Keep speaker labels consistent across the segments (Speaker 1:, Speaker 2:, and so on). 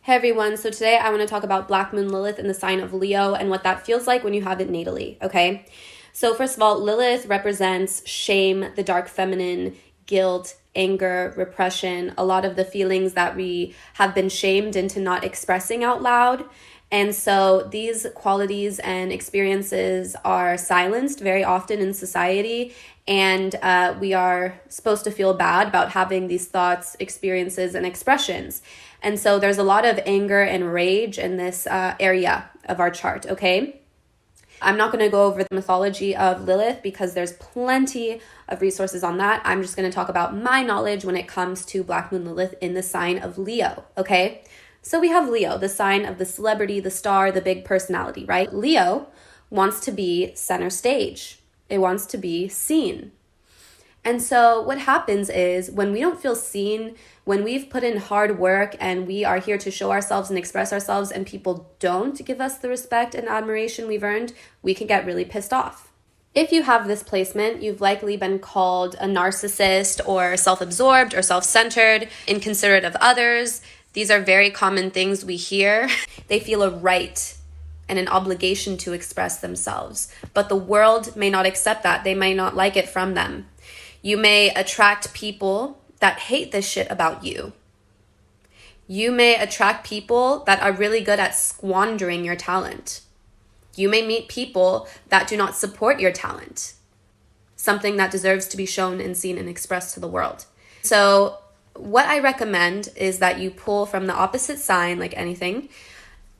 Speaker 1: Hey everyone, so today I want to talk about Black Moon Lilith in the sign of Leo and what that feels like when you have it natally, okay? So first of all, Lilith represents shame, the dark feminine, guilt, anger, repression, a lot of the feelings that we have been shamed into not expressing out loud. And so these qualities and experiences are silenced very often in society, and we are supposed to feel bad about having these thoughts, experiences, and expressions. And so there's a lot of anger and rage in this area of our chart, okay? I'm not going to go over the mythology of Lilith because there's plenty of resources on that. I'm just going to talk about my knowledge when it comes to Black Moon Lilith in the sign of Leo, okay? So we have Leo, the sign of the celebrity, the star, the big personality, right? Leo wants to be center stage. It wants to be seen. And so what happens is when we don't feel seen, when we've put in hard work and we are here to show ourselves and express ourselves and people don't give us the respect and admiration we've earned, we can get really pissed off. If you have this placement, you've likely been called a narcissist or self-absorbed or self-centered, inconsiderate of others. These are very common things we hear. They feel a right and an obligation to express themselves, but the world may not accept that. They may not like it from them. You may attract people that hate this shit about you. You may attract people that are really good at squandering your talent. You may meet people that do not support your talent, something that deserves to be shown and seen and expressed to the world. So what I recommend is that you pull from the opposite sign, like anything,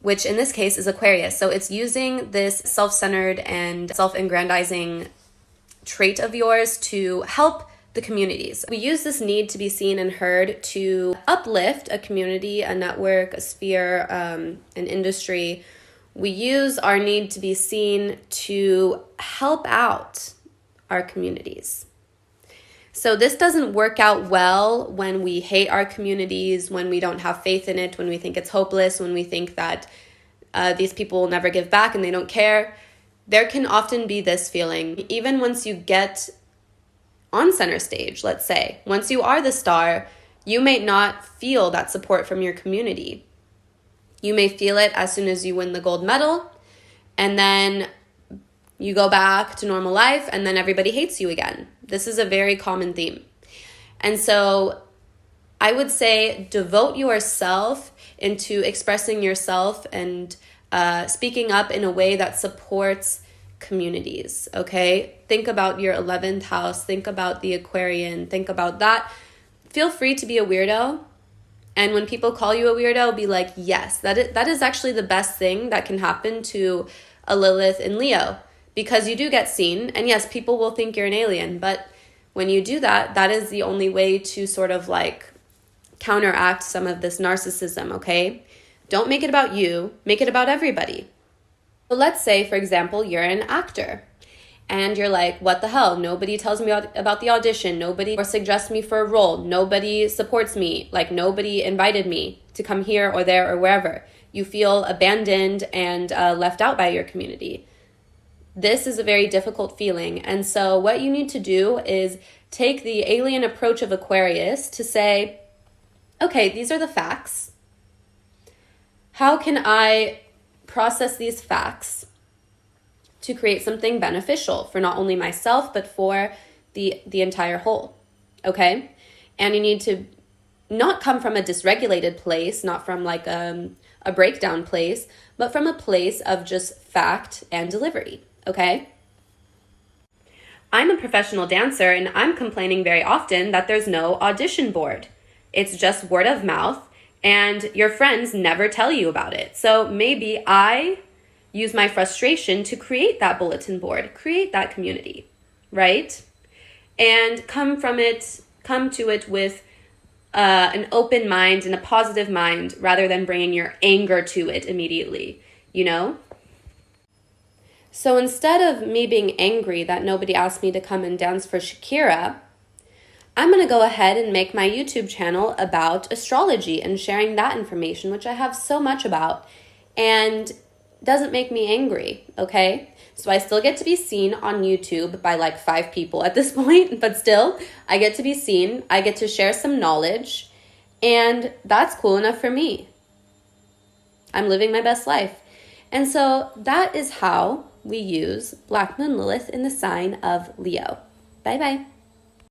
Speaker 1: which in this case is Aquarius. So it's using this self-centered and self-aggrandizing trait of yours to help the communities. We use this need to be seen and heard to uplift a community, a network, a sphere, an industry. We use our need to be seen to help out our communities. So this doesn't work out well when we hate our communities, when we don't have faith in it, when we think it's hopeless, when we think that these people will never give back and they don't care. There can often be this feeling, even once you get on center stage, let's say, once you are the star, you may not feel that support from your community. You may feel it as soon as you win the gold medal, and then you go back to normal life, and then everybody hates you again. This is a very common theme. And so I would say devote yourself into expressing yourself and speaking up in a way that supports communities, okay? Think about your 11th house. Think about the Aquarian. Think about that. Feel free to be a weirdo. And when people call you a weirdo, be like, yes, that is actually the best thing that can happen to a Lilith in Leo, because you do get seen. And yes, people will think you're an alien. But when you do that, that is the only way to sort of like counteract some of this narcissism, okay? Don't make it about you. Make it about everybody. So let's say, for example, you're an actor and you're like, what the hell? Nobody tells me about the audition. Nobody suggests me for a role. Nobody supports me. Like nobody invited me to come here or there or wherever. You feel abandoned and left out by your community. This is a very difficult feeling. And so what you need to do is take the alien approach of Aquarius to say, okay, these are the facts. How can I process these facts to create something beneficial for not only myself, but for the entire whole, okay? And you need to not come from a dysregulated place, not from like a breakdown place, but from a place of just fact and delivery, okay? I'm a professional dancer and I'm complaining very often that there's no audition board. It's just word of mouth. And your friends never tell you about it. So maybe I use my frustration to create that bulletin board, create that community, right? And come to it with an open mind and a positive mind rather than bringing your anger to it immediately, you know? So instead of me being angry that nobody asked me to come and dance for Shakira, I'm going to go ahead and make my YouTube channel about astrology and sharing that information, which I have so much about, and doesn't make me angry, okay? So I still get to be seen on YouTube by like 5 people at this point, but still, I get to be seen, I get to share some knowledge, and that's cool enough for me. I'm living my best life. And so that is how we use Black Moon Lilith in the sign of Leo. Bye-bye.